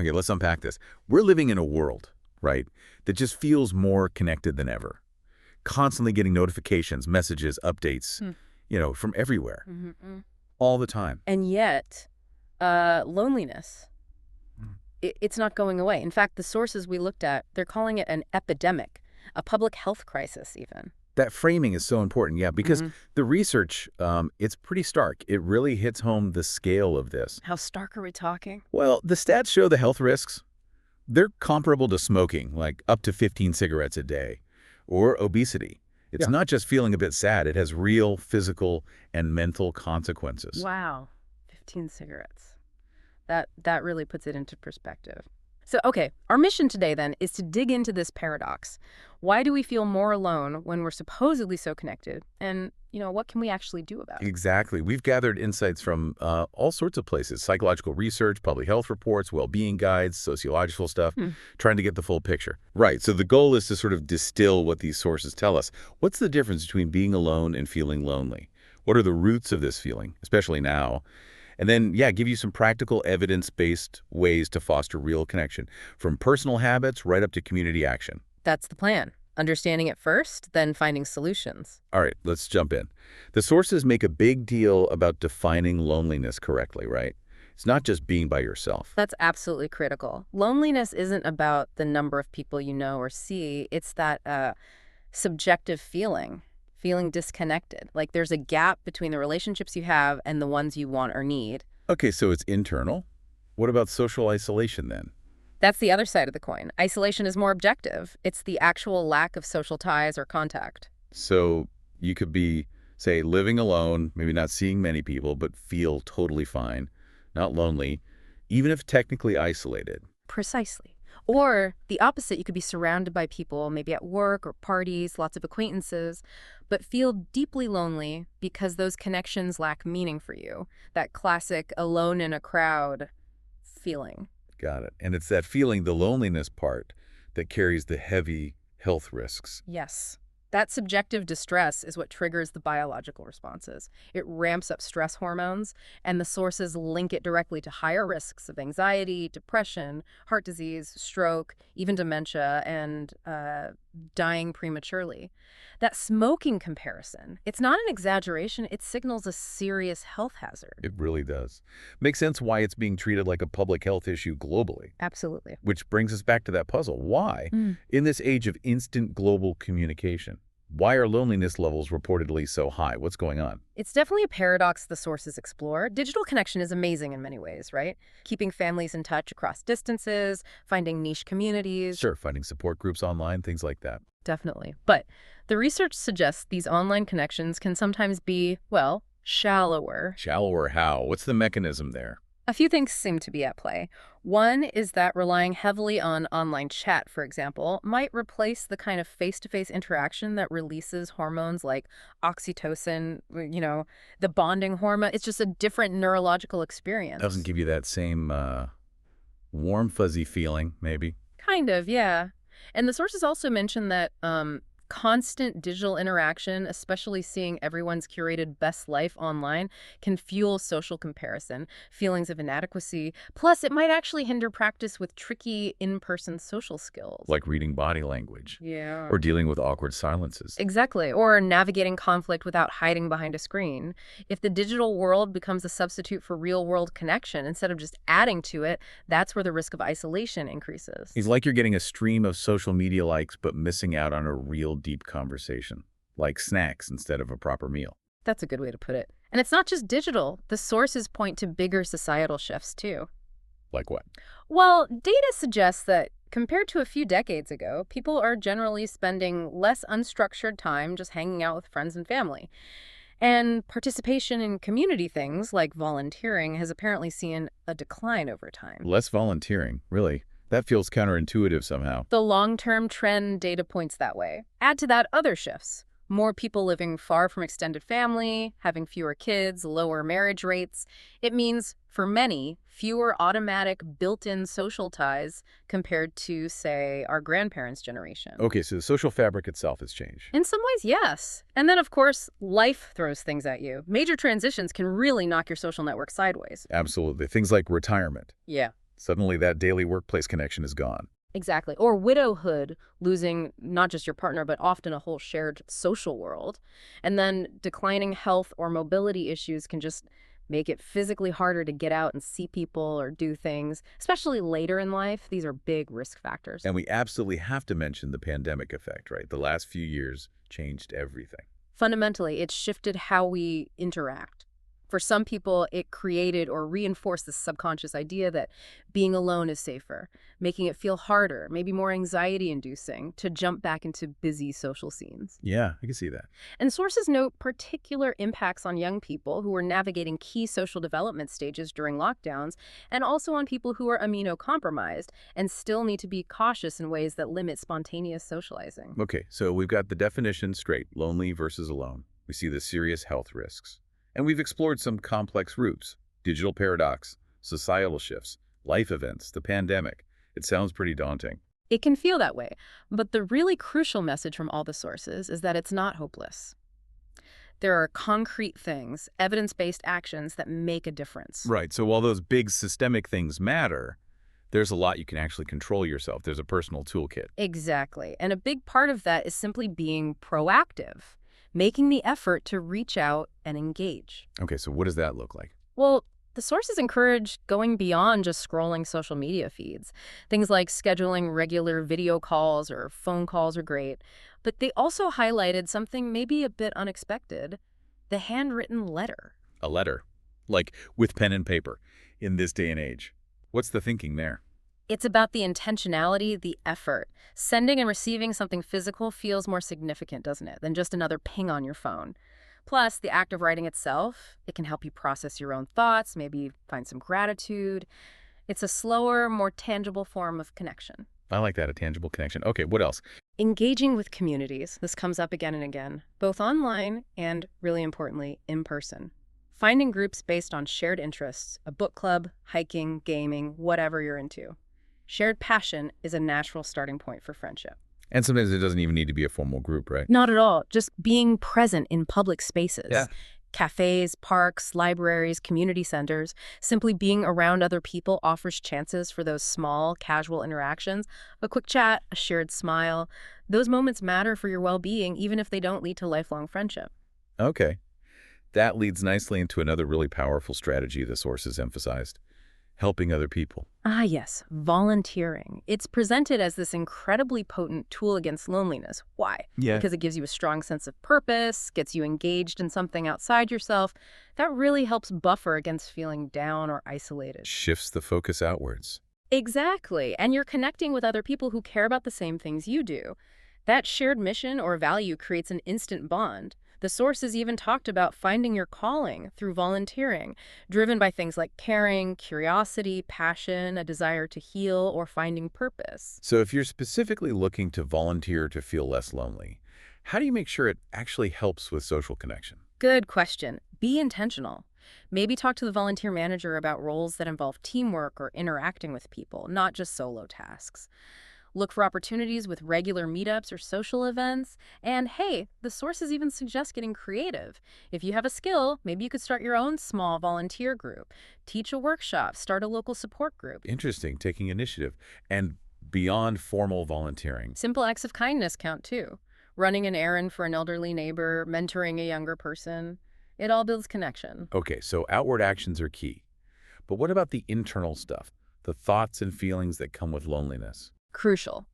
Okay, let's unpack this. We're living in a world, right, that just feels more connected than ever. Constantly getting notifications, messages, updates, Hmm. from everywhere, Mm-hmm. all the time. And yet, loneliness, it's not going away. In fact, the sources we looked at, they're calling it an epidemic, a public health crisis even. That framing is so important, yeah, because Hmm. the research, it's pretty stark. It really hits home the scale of this. How stark are we talking? Well, the stats show the health risks. They're comparable to smoking, like up to 15 cigarettes a day, or obesity. It's Yeah. not just feeling a bit sad. It has real physical and mental consequences. Wow, 15 cigarettes. That really puts it into perspective. So, okay, our mission today then is to dig into this paradox. Why do we feel more alone when we're supposedly so connected? And, what can we actually do about it? Exactly. We've gathered insights from all sorts of places: psychological research, public health reports, well-being guides, sociological stuff, Hmm. trying to get the full picture. Right. So the goal is to sort of distill what these sources tell us. What's the difference between being alone and feeling lonely? What are the roots of this feeling, especially now? And then, yeah, give you some practical evidence-based ways to foster real connection, from personal habits right up to community action. That's the plan. Understanding it first, then finding solutions. All right, let's jump in. The sources make a big deal about defining loneliness correctly, right? It's not just being by yourself. That's absolutely critical. Loneliness isn't about the number of people you know or see. It's that subjective feeling disconnected. Like there's a gap between the relationships you have and the ones you want or need. Okay, so it's internal. What about social isolation then? That's the other side of the coin. Isolation is more objective. It's the actual lack of social ties or contact. So you could be, say, living alone, maybe not seeing many people, but feel totally fine, not lonely, even if technically isolated. Precisely. Or the opposite, you could be surrounded by people, maybe at work or parties, lots of acquaintances, but feel deeply lonely because those connections lack meaning for you. That classic alone in a crowd feeling. Got it. And it's that feeling, the loneliness part, that carries the heavy health risks. Yes. That subjective distress is what triggers the biological responses. It ramps up stress hormones, and the sources link it directly to higher risks of anxiety, depression, heart disease, stroke, even dementia, and dying prematurely. That smoking comparison, it's not an exaggeration, it signals a serious health hazard. It really does. Makes sense why it's being treated like a public health issue globally. Absolutely. Which brings us back to that puzzle. Why, in this age of instant global communication, why are loneliness levels reportedly so high? What's going on? It's definitely a paradox the sources explore. Digital connection is amazing in many ways, right? Keeping families in touch across distances, finding niche communities. Sure, finding support groups online, things like that. Definitely. But the research suggests these online connections can sometimes be, well, shallower. Shallower how? What's the mechanism there? A few things seem to be at play. One is that relying heavily on online chat, for example, might replace the kind of face-to-face interaction that releases hormones like oxytocin, the bonding hormone. It's just a different neurological experience. Doesn't give you that same warm, fuzzy feeling, maybe. Kind of, yeah. And the sources also mention that constant digital interaction, especially seeing everyone's curated best life online, can fuel social comparison, feelings of inadequacy. Plus, it might actually hinder practice with tricky in-person social skills. Like reading body language. Yeah. Or dealing with awkward silences. Exactly. Or navigating conflict without hiding behind a screen. If the digital world becomes a substitute for real-world connection instead of just adding to it, that's where the risk of isolation increases. It's like you're getting a stream of social media likes but missing out on a real deep conversation, like snacks instead of a proper meal. That's a good way to put it. And it's not just digital. The sources point to bigger societal shifts, too. Like what? Well, data suggests that compared to a few decades ago, people are generally spending less unstructured time just hanging out with friends and family. And participation in community things like volunteering has apparently seen a decline over time. Less volunteering, really. That feels counterintuitive somehow. The long-term trend data points that way. Add to that other shifts. More people living far from extended family, having fewer kids, lower marriage rates. It means, for many, fewer automatic built-in social ties compared to, say, our grandparents' generation. Okay, so the social fabric itself has changed. In some ways, yes. And then, of course, life throws things at you. Major transitions can really knock your social network sideways. Absolutely. Things like retirement. Yeah. Suddenly that daily workplace connection is gone. Exactly. Or widowhood, losing not just your partner, but often a whole shared social world. And then declining health or mobility issues can just make it physically harder to get out and see people or do things, especially later in life. These are big risk factors. And we absolutely have to mention the pandemic effect, right? The last few years changed everything. Fundamentally, it shifted how we interact. For some people, it created or reinforced the subconscious idea that being alone is safer, making it feel harder, maybe more anxiety-inducing, to jump back into busy social scenes. Yeah, I can see that. And sources note particular impacts on young people who were navigating key social development stages during lockdowns, and also on people who are immunocompromised and still need to be cautious in ways that limit spontaneous socializing. Okay, so we've got the definition straight, lonely versus alone. We see the serious health risks. And we've explored some complex roots, digital paradox, societal shifts, life events, the pandemic. It sounds pretty daunting. It can feel that way, but the really crucial message from all the sources is that it's not hopeless. There are concrete things, evidence-based actions that make a difference. Right, so while those big systemic things matter, there's a lot you can actually control yourself. There's a personal toolkit. Exactly. And a big part of that is simply being proactive, making the effort to reach out and engage. Okay, so what does that look like? Well, the sources encourage going beyond just scrolling social media feeds. Things like scheduling regular video calls or phone calls are great, but they also highlighted something maybe a bit unexpected: the handwritten letter. A letter, like with pen and paper, in this day and age. What's the thinking there? It's about the intentionality, the effort. Sending and receiving something physical feels more significant, doesn't it, than just another ping on your phone. Plus, the act of writing itself, it can help you process your own thoughts, maybe find some gratitude. It's a slower, more tangible form of connection. I like that, a tangible connection. Okay, what else? Engaging with communities. This comes up again and again, both online and, really importantly, in person. Finding groups based on shared interests, a book club, hiking, gaming, whatever you're into. Shared passion is a natural starting point for friendship. And sometimes it doesn't even need to be a formal group, right? Not at all. Just being present in public spaces. Yeah. Cafes, parks, libraries, community centers. Simply being around other people offers chances for those small, casual interactions. A quick chat, a shared smile. Those moments matter for your well-being, even if they don't lead to lifelong friendship. Okay. That leads nicely into another really powerful strategy the sources emphasized: helping other people. Ah, yes, volunteering. It's presented as this incredibly potent tool against loneliness. Why? Yeah. Because it gives you a strong sense of purpose, gets you engaged in something outside yourself. That really helps buffer against feeling down or isolated. Shifts the focus outwards. Exactly. And you're connecting with other people who care about the same things you do. That shared mission or value creates an instant bond. The sources even talked about finding your calling through volunteering, driven by things like caring, curiosity, passion, a desire to heal, or finding purpose. So if you're specifically looking to volunteer to feel less lonely, how do you make sure it actually helps with social connection? Good question. Be intentional. Maybe talk to the volunteer manager about roles that involve teamwork or interacting with people, not just solo tasks. Look for opportunities with regular meetups or social events. And hey, the sources even suggest getting creative. If you have a skill, maybe you could start your own small volunteer group, teach a workshop, start a local support group. Interesting, taking initiative. And beyond formal volunteering. Simple acts of kindness count too. Running an errand for an elderly neighbor, mentoring a younger person. It all builds connection. Okay, so outward actions are key. But what about the internal stuff? The thoughts and feelings that come with loneliness? Crucial.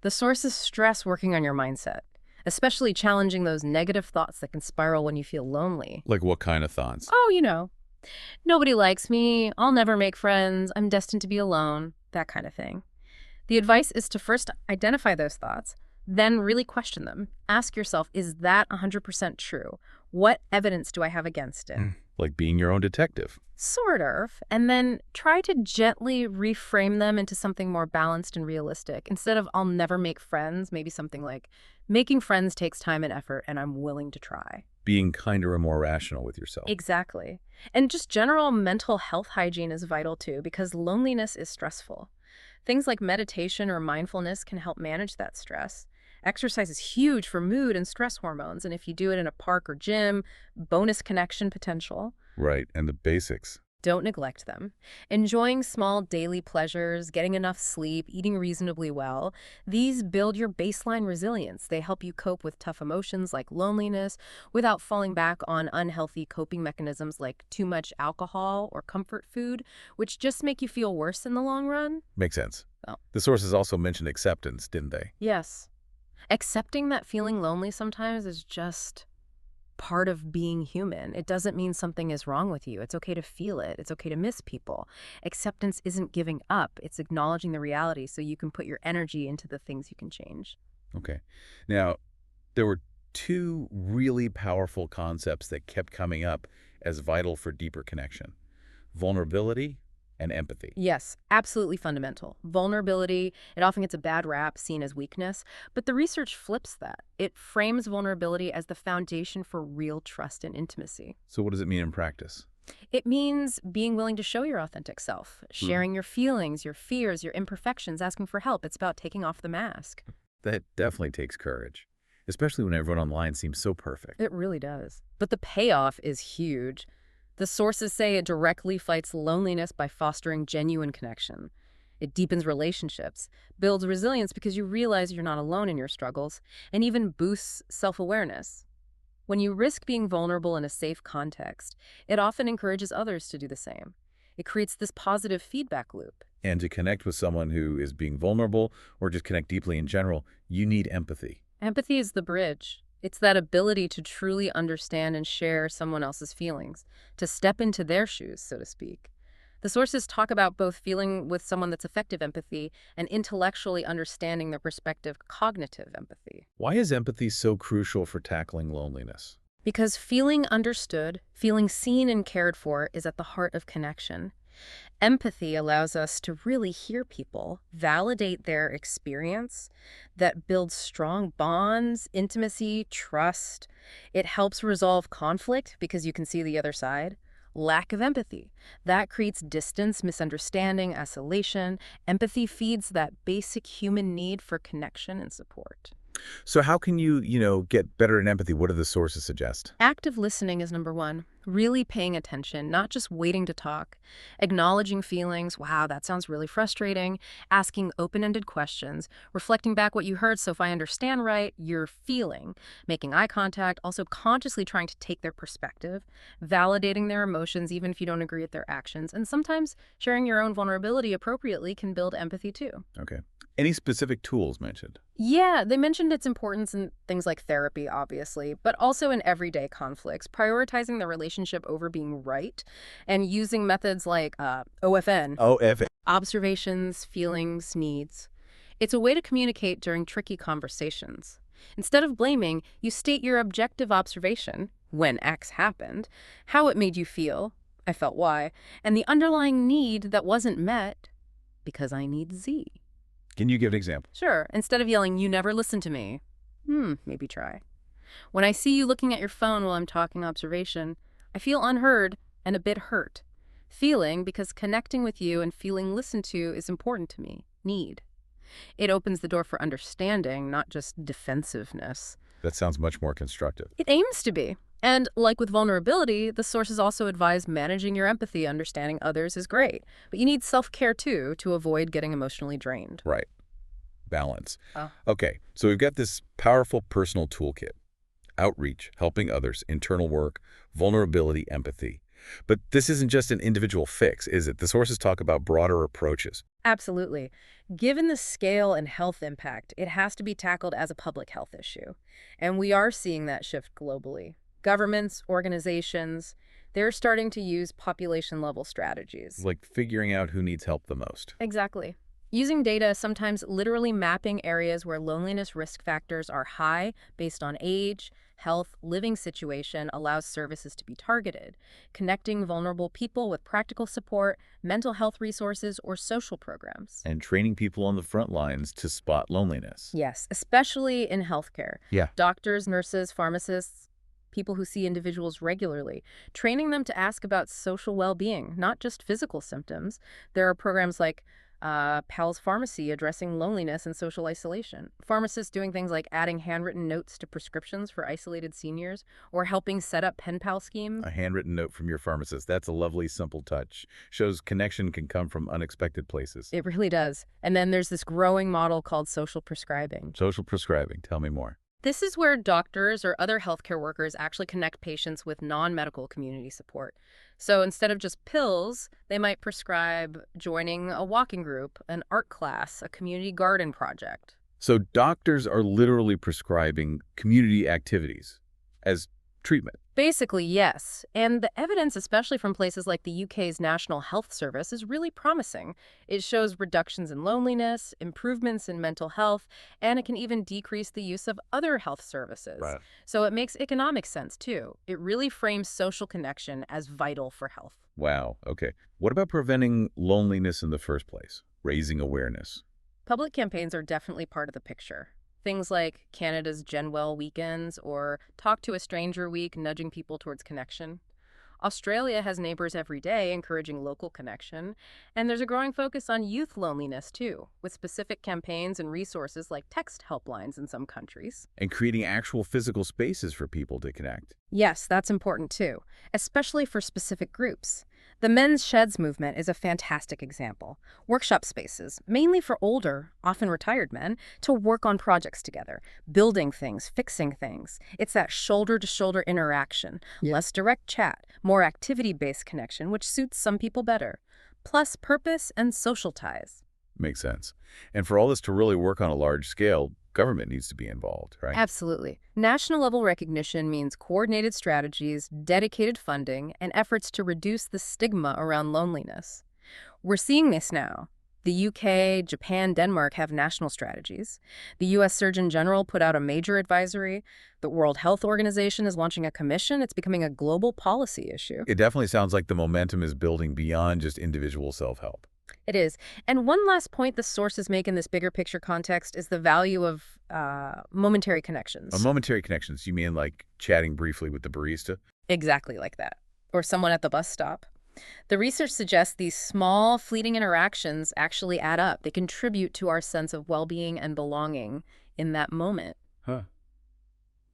The sources stress working on your mindset, especially challenging those negative thoughts that can spiral when you feel lonely. Like what kind of thoughts? Oh, nobody likes me, I'll never make friends, I'm destined to be alone, that kind of thing. The advice is to first identify those thoughts, then really question them. Ask yourself, is that 100% true? What evidence do I have against it? Like being your own detective. Sort of. And then try to gently reframe them into something more balanced and realistic. Instead of I'll never make friends, maybe something like making friends takes time and effort and I'm willing to try. Being kinder and more rational with yourself. Exactly. And just general mental health hygiene is vital too, because loneliness is stressful. Things like meditation or mindfulness can help manage that stress. Exercise is huge for mood and stress hormones, and if you do it in a park or gym, bonus connection potential. Right, and the basics. Don't neglect them. Enjoying small daily pleasures, getting enough sleep, eating reasonably well, these build your baseline resilience. They help you cope with tough emotions like loneliness without falling back on unhealthy coping mechanisms like too much alcohol or comfort food, which just make you feel worse in the long run. Makes sense. Oh, The sources also mentioned acceptance, didn't they? yes. Accepting that feeling lonely sometimes is just part of being human. It doesn't mean something is wrong with you. It's okay to feel it. It's okay to miss people. Acceptance isn't giving up. It's acknowledging the reality so you can put your energy into the things you can change. Okay. Now, there were two really powerful concepts that kept coming up as vital for deeper connection: vulnerability and empathy. Yes, absolutely fundamental. Vulnerability, it often gets a bad rap seen as weakness, but the research flips that. It frames vulnerability as the foundation for real trust and intimacy. So what does it mean in practice? It means being willing to show your authentic self, Hmm. sharing your feelings, your fears, your imperfections, asking for help. It's about taking off the mask. That definitely takes courage, especially when everyone online seems so perfect. It really does. But the payoff is huge. The sources say it directly fights loneliness by fostering genuine connection. It deepens relationships, builds resilience because you realize you're not alone in your struggles, and even boosts self-awareness. When you risk being vulnerable in a safe context, it often encourages others to do the same. It creates this positive feedback loop. And to connect with someone who is being vulnerable or just connect deeply in general, you need empathy. Empathy is the bridge. It's that ability to truly understand and share someone else's feelings, to step into their shoes, so to speak. The sources talk about both feeling with someone that's effective empathy and intellectually understanding their perspective, cognitive empathy. Why is empathy so crucial for tackling loneliness? Because feeling understood, feeling seen and cared for is at the heart of connection. Empathy allows us to really hear people, validate their experience, that builds strong bonds, intimacy, trust. It helps resolve conflict because you can see the other side. Lack of empathy. That creates distance, misunderstanding, isolation. Empathy feeds that basic human need for connection and support. So how can you get better in empathy? What do the sources suggest? Active listening is number one. Really paying attention, not just waiting to talk. Acknowledging feelings, wow, that sounds really frustrating. Asking open-ended questions. Reflecting back what you heard so if I understand right, you're feeling. Making eye contact, also consciously trying to take their perspective. Validating their emotions even if you don't agree with their actions. And sometimes sharing your own vulnerability appropriately can build empathy too. Okay. Any specific tools mentioned? Yeah, they mentioned its importance in things like therapy, obviously, but also in everyday conflicts, prioritizing the relationship over being right, and using methods like OFN, Oh, F. observations, feelings, needs. It's a way to communicate during tricky conversations. Instead of blaming, you state your objective observation, when X happened, how it made you feel, I felt Y, and the underlying need that wasn't met, because I need Z. Can you give an example? Sure, instead of yelling, you never listen to me, maybe try. When I see you looking at your phone while I'm talking observation, I feel unheard and a bit hurt. Feeling, because connecting with you and feeling listened to is important to me. Need. It opens the door for understanding, not just defensiveness. That sounds much more constructive. It aims to be. And like with vulnerability, the sources also advise managing your empathy, understanding others is great. But you need self-care too to avoid getting emotionally drained. Right. Balance. Oh. Okay, so we've got this powerful personal toolkit: outreach, helping others, internal work, vulnerability, empathy. But this isn't just an individual fix, is it? The sources talk about broader approaches. Absolutely. Given the scale and health impact, it has to be tackled as a public health issue. And we are seeing that shift globally. Governments, organizations, they're starting to use population-level strategies. Like figuring out who needs help the most. Exactly. Using data, sometimes literally mapping areas where loneliness risk factors are high based on age, health, living situation allows services to be targeted, connecting vulnerable people with practical support, mental health resources, or social programs. And training people on the front lines to spot loneliness. Yes, especially in healthcare. Yeah. Doctors, nurses, pharmacists, people who see individuals regularly, training them to ask about social well-being, not just physical symptoms. There are programs like Pal's Pharmacy addressing loneliness and social isolation. Pharmacists doing things like adding handwritten notes to prescriptions for isolated seniors or helping set up pen pal schemes. A handwritten note from your pharmacist. That's a lovely, simple touch. Shows connection can come from unexpected places. It really does. And then there's this growing model called social prescribing. Social prescribing. Tell me more. This is where doctors or other healthcare workers actually connect patients with non-medical community support. So instead of just pills, they might prescribe joining a walking group, an art class, a community garden project. So doctors are literally prescribing community activities as treatment. Basically, yes. And the evidence, especially from places like the UK's National Health Service, is really promising. It shows reductions in loneliness, improvements in mental health, and it can even decrease the use of other health services. Right. So it makes economic sense, too. It really frames social connection as vital for health. Wow. Okay. What about preventing loneliness in the first place? Raising awareness. Public campaigns are definitely part of the picture. Things like Canada's Genwell weekends or Talk to a Stranger Week, nudging people towards connection. Australia has Neighbours Every Day, encouraging local connection. And there's a growing focus on youth loneliness, too, with specific campaigns and resources like text helplines in some countries. And creating actual physical spaces for people to connect. Yes, that's important, too, especially for specific groups. The Men's Sheds movement is a fantastic example. Workshop spaces, mainly for older, often retired men, to work on projects together, building things, fixing things. It's that shoulder-to-shoulder interaction, less direct chat, more activity-based connection, which suits some people better. Plus purpose and social ties. Makes sense. And for all this to really work on a large scale, government needs to be involved, right? Absolutely. National level recognition means coordinated strategies, dedicated funding, and efforts to reduce the stigma around loneliness. We're seeing this now. The UK, Japan, Denmark have national strategies. The US Surgeon General put out a major advisory. The World Health Organization is launching a commission. It's becoming a global policy issue. It definitely sounds like the momentum is building beyond just individual self-help. It is. And one last point the sources make in this bigger picture context is the value of momentary connections. Momentary connections, you mean like chatting briefly with the barista? Exactly like that. Or someone at the bus stop. The research suggests these small, fleeting interactions actually add up. They contribute to our sense of well-being and belonging in that moment. Huh.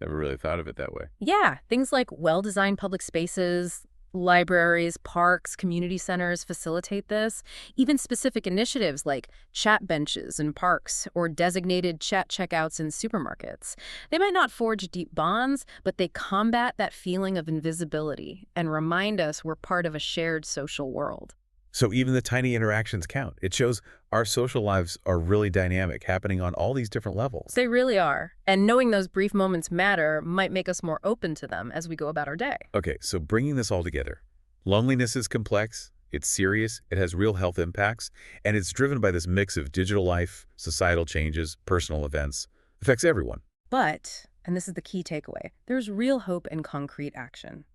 Never really thought of it that way. Yeah, things like well-designed public spaces, libraries, parks, community centers facilitate this. Even specific initiatives like chat benches in parks or designated chat checkouts in supermarkets. They might not forge deep bonds, but they combat that feeling of invisibility and remind us we're part of a shared social world. So even the tiny interactions count. It shows our social lives are really dynamic, happening on all these different levels. They really are. And knowing those brief moments matter might make us more open to them as we go about our day. Okay, so bringing this all together. Loneliness is complex, it's serious, it has real health impacts, and it's driven by this mix of digital life, societal changes, personal events. Affects everyone. But, and this is the key takeaway, there's real hope in concrete action.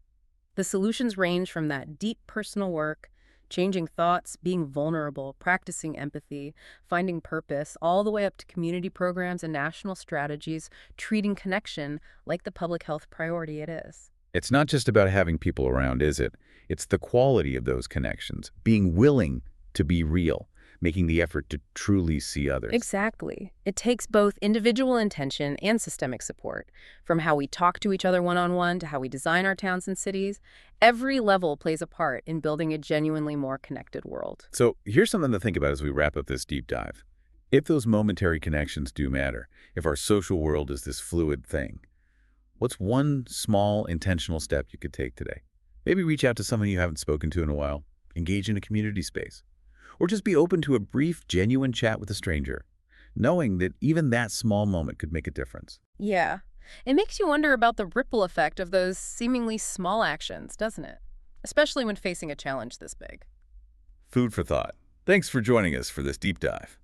The solutions range from that deep personal work, changing thoughts, being vulnerable, practicing empathy, finding purpose, all the way up to community programs and national strategies, treating connection like the public health priority it is. It's not just about having people around, is it? It's the quality of those connections, being willing to be real, making the effort to truly see others. Exactly. It takes both individual intention and systemic support, from how we talk to each other one-on-one to how we design our towns and cities. Every level plays a part in building a genuinely more connected world. So here's something to think about as we wrap up this deep dive. If those momentary connections do matter, if our social world is this fluid thing, what's one small intentional step you could take today? Maybe reach out to someone you haven't spoken to in a while, engage in a community space, or just be open to a brief, genuine chat with a stranger, knowing that even that small moment could make a difference. Yeah. It makes you wonder about the ripple effect of those seemingly small actions, doesn't it? Especially when facing a challenge this big. Food for thought. Thanks for joining us for this deep dive.